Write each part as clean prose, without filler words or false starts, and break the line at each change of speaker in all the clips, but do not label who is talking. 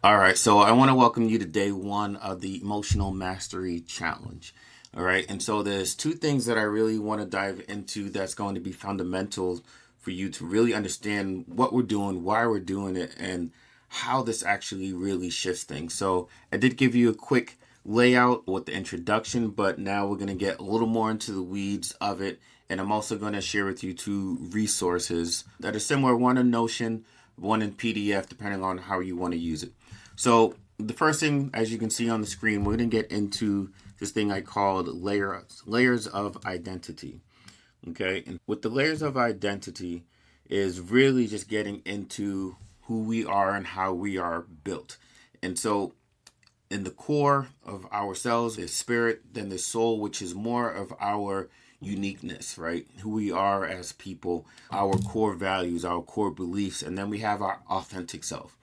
All right, so I want to welcome you to day one of the Emotional Mastery Challenge. All right, and so there's two things that I really want to dive into that's going to be fundamental for you to really understand what we're doing, why we're doing it, and how this actually really shifts things. So I did give you a quick layout with the introduction, but now we're going to get a little more into the weeds of it. And I'm also going to share with you two resources that are similar, one in Notion, one in PDF, depending on how you want to use it. So the first thing, as you can see on the screen, we're going to get into this thing I called layers of identity. Okay, and with the layers of identity is really just getting into who we are and how we are built. And so in the core of ourselves is spirit, then the soul, which is more of our uniqueness, right? Who we are as people, our core values, our core beliefs, and then we have our authentic self.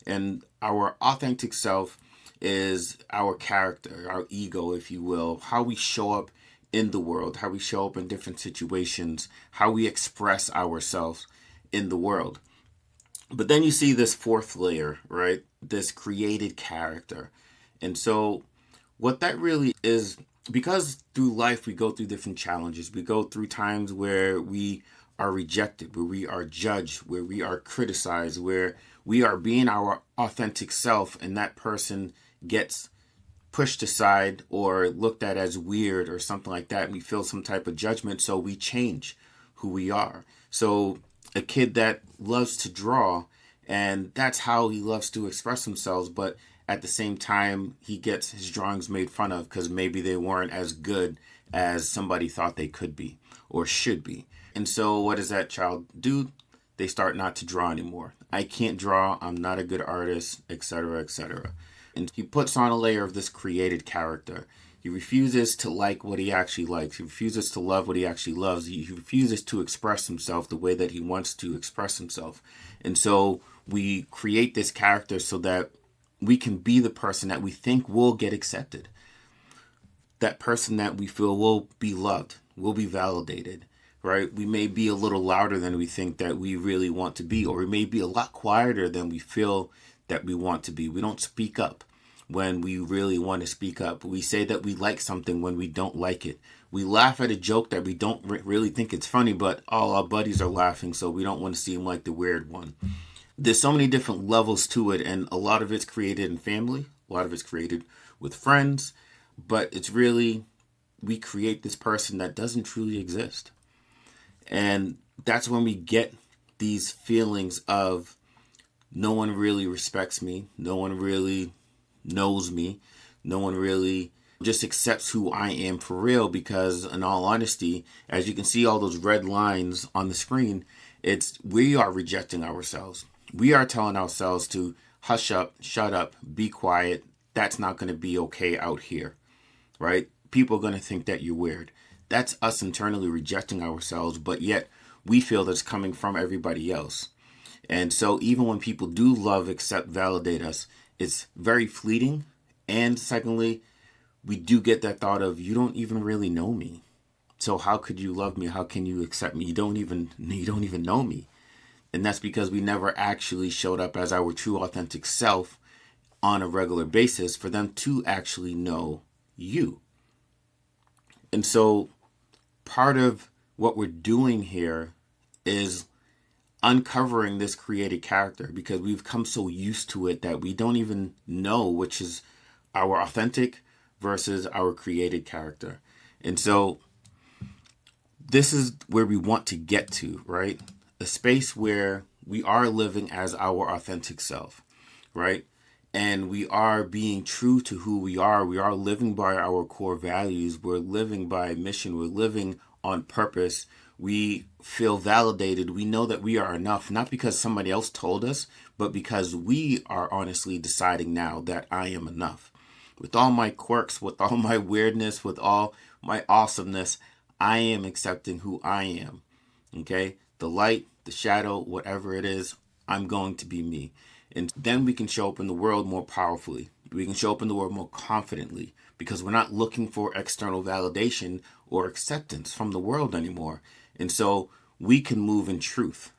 And our authentic self is our character, our ego, if you will, how we show up in the world, how we show up in different situations, how we express ourselves in the world. But then you see this fourth layer, right? This created character. And so, what that really is, because through life we go through different challenges, we go through times where we are rejected, where we are judged, where we are criticized, where we are being our authentic self, and that person gets pushed aside or looked at as weird or something like that, and we feel some type of judgment, so we change who we are. So a kid that loves to draw, and that's how he loves to express himself, but at the same time he gets his drawings made fun of because maybe they weren't as good as somebody thought they could be or should be. And so what does that child do? They start not to draw anymore. I can't draw, I'm not a good artist, etc., etc. And he puts on a layer of this created character. He refuses to like what he actually likes. He refuses to love what he actually loves. He refuses to express himself the way that he wants to express himself. And so we create this character so that we can be the person that we think will get accepted. That person that we feel will be loved, will be validated, right? We may be a little louder than we think that we really want to be, or we may be a lot quieter than we feel that we want to be. We don't speak up when we really want to speak up. We say that we like something when we don't like it. We laugh at a joke that we don't really think it's funny, but all our buddies are laughing, so we don't want to seem like the weird one. There's so many different levels to it, and a lot of it's created in family, a lot of it's created with friends, but it's really we create this person that doesn't truly exist. And that's when we get these feelings of no one really respects me, no one really knows me, no one really just accepts who I am for real, because in all honesty, as you can see all those red lines on the screen, it's we are rejecting ourselves. We are telling ourselves to hush up, shut up, be quiet. That's not going to be okay out here, right? People are going to think that you're weird. That's us internally rejecting ourselves, but yet we feel that's coming from everybody else. And so even when people do love, accept, validate us, it's very fleeting. And secondly, we do get that thought of you don't even really know me. So how could you love me? How can you accept me? You don't even know me. And that's because we never actually showed up as our true authentic self on a regular basis for them to actually know you. And so part of what we're doing here is uncovering this created character, because we've come so used to it that we don't even know which is our authentic versus our created character. And so this is where we want to get to, right? A space where we are living as our authentic self, right? And we are being true to who we are. We are living by our core values. We're living by mission. We're living on purpose. We feel validated. We know that we are enough, not because somebody else told us, but because we are honestly deciding now that I am enough. With all my quirks, with all my weirdness, with all my awesomeness, I am accepting who I am. Okay? The light, the shadow, whatever it is, I'm going to be me. And then we can show up in the world more powerfully. We can show up in the world more confidently, because we're not looking for external validation or acceptance from the world anymore. And so we can move in truth.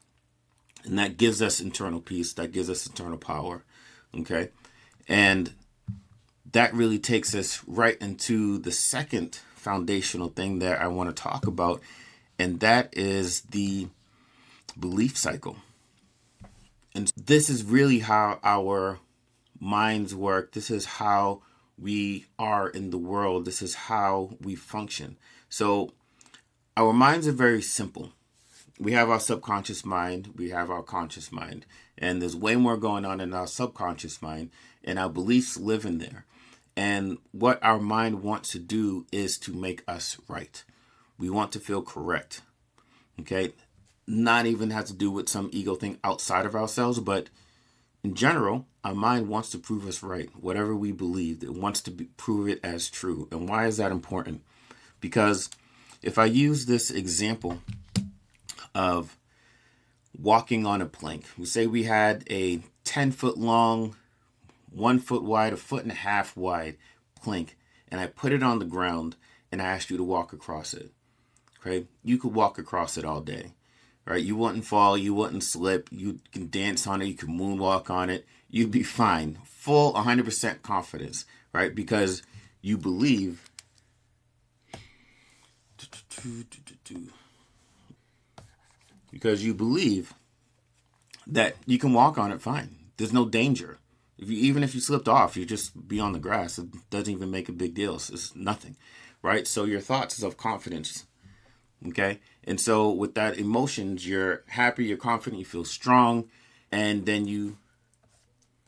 And that gives us internal peace. That gives us internal power. Okay? And that really takes us right into the second foundational thing that I want to talk about, and that is the belief cycle. And this is really how our minds work. This is how we are in the world. This is how we function. So, our minds are very simple. We have our subconscious mind, we have our conscious mind, and there's way more going on in our subconscious mind, and our beliefs live in there. And what our mind wants to do is to make us right. We want to feel correct. Okay? Not even have to do with some ego thing outside of ourselves, but in general, our mind wants to prove us right. Whatever we believe, it wants to prove it as true. And why is that important? Because if I use this example of walking on a plank, we say we had a 10-foot long, 1 foot wide, 1.5 foot wide plank, and I put it on the ground and I asked you to walk across it. Okay? You could walk across it all day. Right? You wouldn't fall, you wouldn't slip, you can dance on it, you can moonwalk on it, you'd be fine. Full 100% confidence, right? Because you believe that you can walk on it fine. There's no danger. Even if you slipped off, you just be on the grass. It doesn't even make a big deal. It's nothing, right? So your thoughts is of confidence, okay? And so with that emotions, you're happy, you're confident, you feel strong, and then you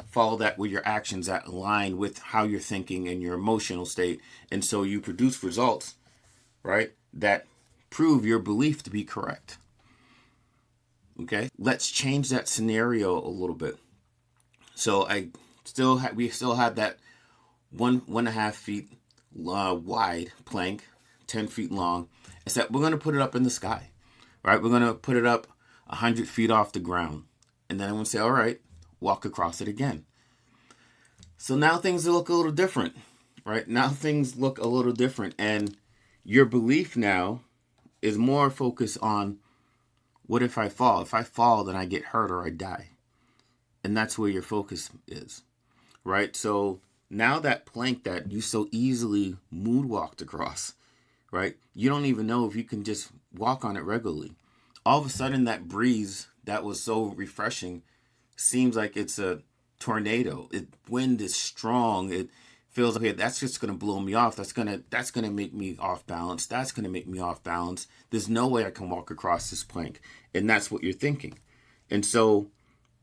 follow that with your actions that align with how you're thinking and your emotional state. And so you produce results, right, that prove your belief to be correct. Okay, let's change that scenario a little bit. So we still had that 1.5 feet wide plank, 10 feet long, except we're going to put it up in the sky, right? We're going to put it up 100 feet off the ground. And then I'm going to say, all right, walk across it again. So now things look a little different, right? Now things look a little different. And your belief now is more focused on, what if I fall? If I fall, then I get hurt or I die. And that's where your focus is, right? So now that plank that you so easily moonwalked across, right? You don't even know if you can just walk on it regularly. All of a sudden, that breeze that was so refreshing seems like it's a tornado. Wind is strong. It feels like, okay, that's just gonna blow me off. That's gonna make me off balance. That's gonna make me off balance. There's no way I can walk across this plank. And that's what you're thinking. And so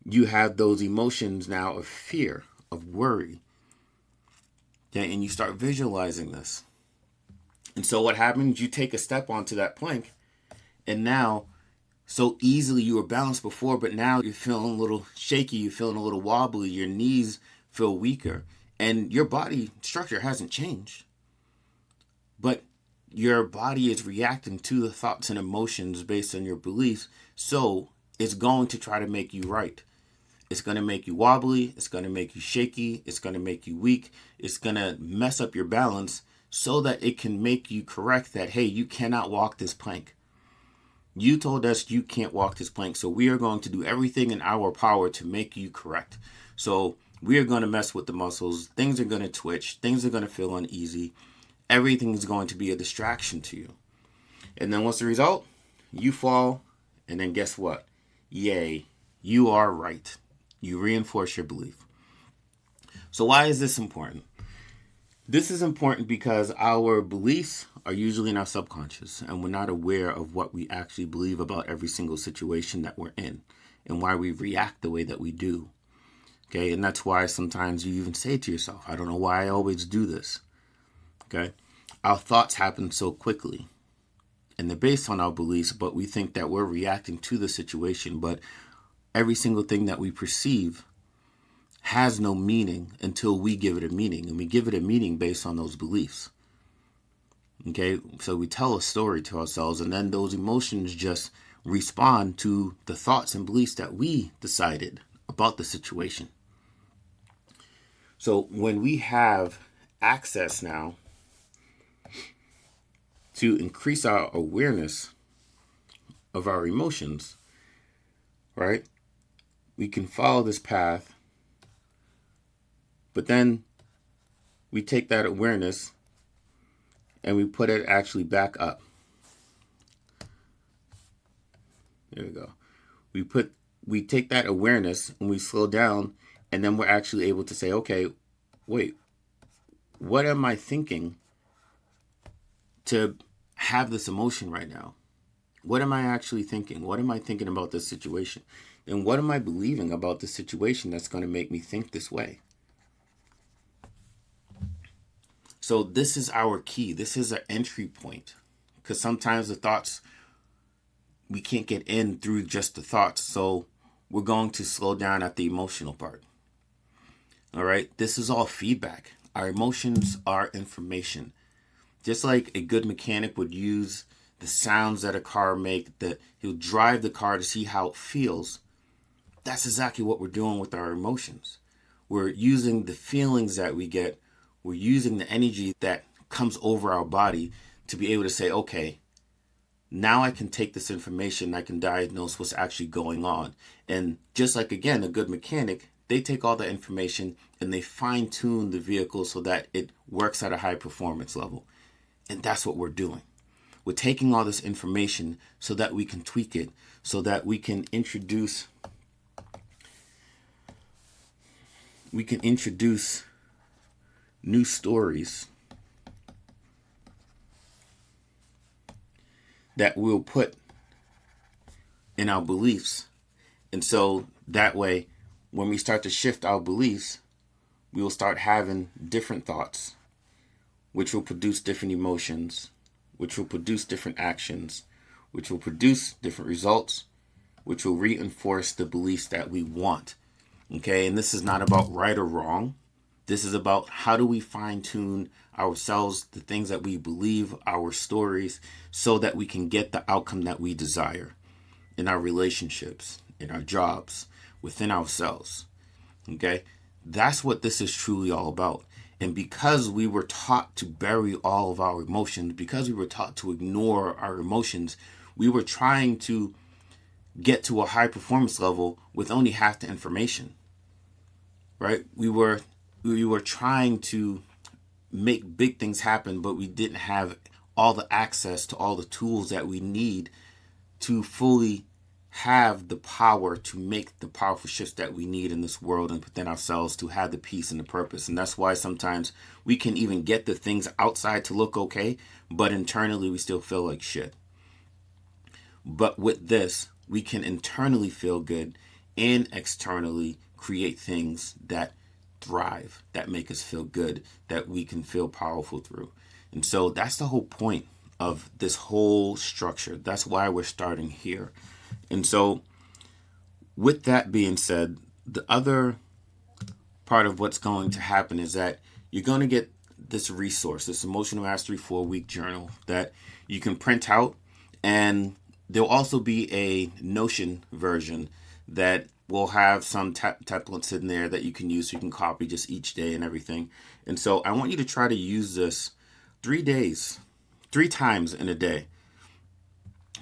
you have those emotions now of fear, of worry. Okay, and you start visualizing this. And so what happens? You take a step onto that plank, and now so easily you were balanced before, but now you're feeling a little shaky, you're feeling a little wobbly, your knees feel weaker, and your body structure hasn't changed. But your body is reacting to the thoughts and emotions based on your beliefs, so it's going to try to make you right. It's going to make you wobbly, it's going to make you shaky, it's going to make you weak, it's going to mess up your balance so that it can make you correct that, hey, you cannot walk this plank. You told us you can't walk this plank, so we are going to do everything in our power to make you correct. So we are going to mess with the muscles. Things are going to twitch. Things are going to feel uneasy. Everything is going to be a distraction to you. And then what's the result? You fall, and then guess what? Yay, you are right. You reinforce your belief. So why is this important? This is important because our beliefs are usually in our subconscious, and we're not aware of what we actually believe about every single situation that we're in and why we react the way that we do. Okay, and that's why sometimes you even say to yourself, I don't know why I always do this. Okay, our thoughts happen so quickly, and they're based on our beliefs, but we think that we're reacting to the situation, but every single thing that we perceive has no meaning until we give it a meaning, and we give it a meaning based on those beliefs. Okay, so we tell a story to ourselves, and then those emotions just respond to the thoughts and beliefs that we decided about the situation. So when we have access now to increase our awareness of our emotions, right, we can follow this path But then we take that awareness and we put it actually back up. There we go. We take that awareness and we slow down, and then we're actually able to say, okay, wait, what am I thinking to have this emotion right now? What am I actually thinking? What am I thinking about this situation? And what am I believing about this situation that's going to make me think this way? So this is our key. This is an entry point, because sometimes the thoughts, we can't get in through just the thoughts. So we're going to slow down at the emotional part. All right. This is all feedback. Our emotions are information. Just like a good mechanic would use the sounds that a car make, that he'll drive the car to see how it feels. That's exactly what we're doing with our emotions. We're using the feelings that we get. We're using the energy that comes over our body to be able to say, okay, now I can take this information, I can diagnose what's actually going on. And just like, again, a good mechanic, they take all the information and they fine tune the vehicle so that it works at a high performance level. And that's what we're doing. We're taking all this information so that we can tweak it, so that we can introduce new stories that we'll put in our beliefs. And so that way, when we start to shift our beliefs, we will start having different thoughts, which will produce different emotions, which will produce different actions, which will produce different results, which will reinforce the beliefs that we want. Okay, and this is not about right or wrong. This is about how do we fine tune ourselves, the things that we believe, our stories, so that we can get the outcome that we desire in our relationships, in our jobs, within ourselves. Okay, that's what this is truly all about. And because we were taught to bury all of our emotions, because we were taught to ignore our emotions, we were trying to get to a high performance level with only half the information. Right? We were trying to make big things happen, but we didn't have all the access to all the tools that we need to fully have the power to make the powerful shifts that we need in this world and within ourselves, to have the peace and the purpose. And that's why sometimes we can even get the things outside to look okay, but internally we still feel like shit. But with this, we can internally feel good and externally create things that thrive, that make us feel good, that we can feel powerful through. And so that's the whole point of this whole structure. That's why we're starting here. And so with that being said, the other part of what's going to happen is that you're going to get this resource, this Emotional Mastery 4-week journal that you can print out. And there'll also be a Notion version that will have some templates in there that you can use, so you can copy just each day and everything. And so I want you to try to use this 3 times in a day.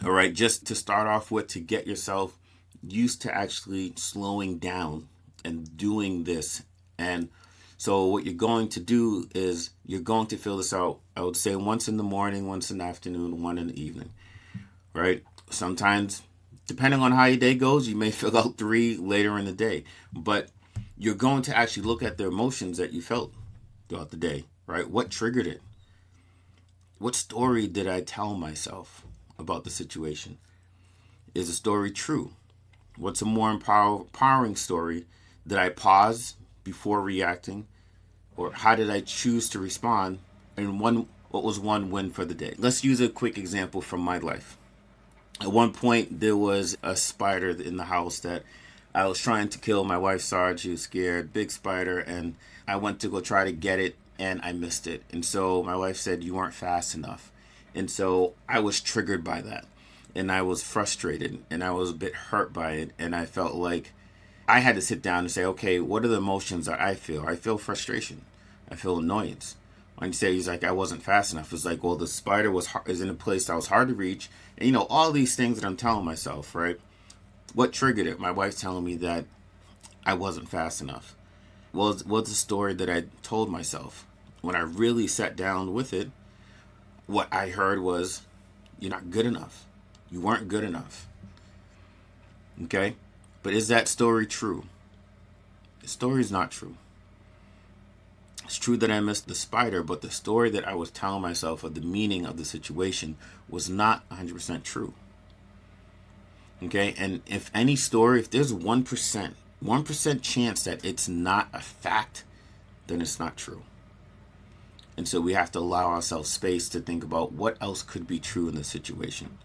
All right, just to start off with, to get yourself used to actually slowing down and doing this. And so what you're going to do is you're going to fill this out, I would say, once in the morning, once in the afternoon, one in the evening. Right? Sometimes, depending on how your day goes, you may fill out 3 later in the day. But you're going to actually look at the emotions that you felt throughout the day, right? What triggered it? What story did I tell myself about the situation? Is the story true? What's a more empowering story? Did I pause before reacting? Or how did I choose to respond? And what was one win for the day? Let's use a quick example from my life. At one point, there was a spider in the house that I was trying to kill. My wife saw it. She was scared. Big spider. And I went to go try to get it, and I missed it. And so my wife said, "You weren't fast enough." And so I was triggered by that. And I was frustrated. And I was a bit hurt by it. And I felt like I had to sit down and say, okay, what are the emotions that I feel? I feel frustration. I feel annoyance. When you say, he's like, I wasn't fast enough. It's like, well, the spider is in a place that was hard to reach. And, all these things that I'm telling myself, right? What triggered it? My wife's telling me that I wasn't fast enough. was the story that I told myself. When I really sat down with it, what I heard was, you're not good enough. You weren't good enough. Okay? But is that story true? The story is not true. It's true that I missed the spider, but the story that I was telling myself of the meaning of the situation was not 100% true. Okay? And if any story, if there's 1% chance that it's not a fact, then it's not true. And so we have to allow ourselves space to think about what else could be true in the situation.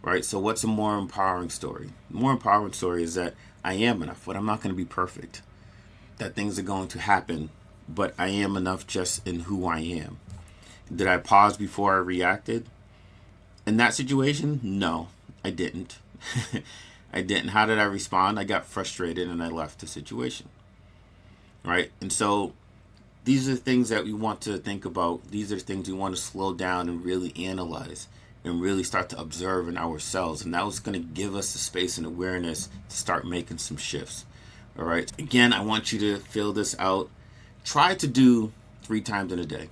Right? So what's a more empowering story? The more empowering story is that I am enough, but I'm not going to be perfect. That things are going to happen, but I am enough just in who I am. Did I pause before I reacted? In that situation, no, I didn't. I didn't. How did I respond? I got frustrated and I left the situation. Right? And so these are things that we want to think about. These are things we want to slow down and really analyze and really start to observe in ourselves. And that was going to give us the space and awareness to start making some shifts. All right. Again, I want you to fill this out. Try to do 3 times in a day.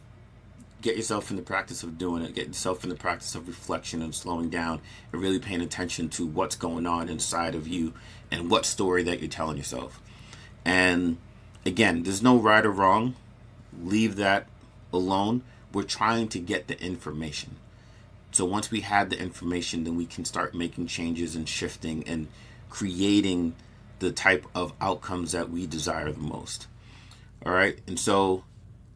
Get yourself in the practice of doing it. Get yourself in the practice of reflection and slowing down and really paying attention to what's going on inside of you and what story that you're telling yourself. And again, there's no right or wrong. Leave that alone. We're trying to get the information. So once we have the information, then we can start making changes and shifting and creating the type of outcomes that we desire the most. All right. And so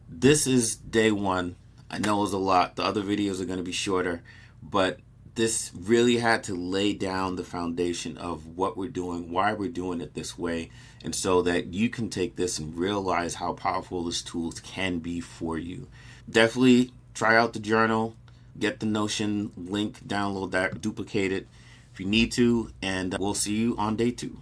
this is day 1. I know it was a lot. The other videos are going to be shorter, but this really had to lay down the foundation of what we're doing, why we're doing it this way, and so that you can take this and realize how powerful this tool can be for you. Definitely try out the journal, get the Notion link, download that, duplicate it if you need to, and we'll see you on day 2.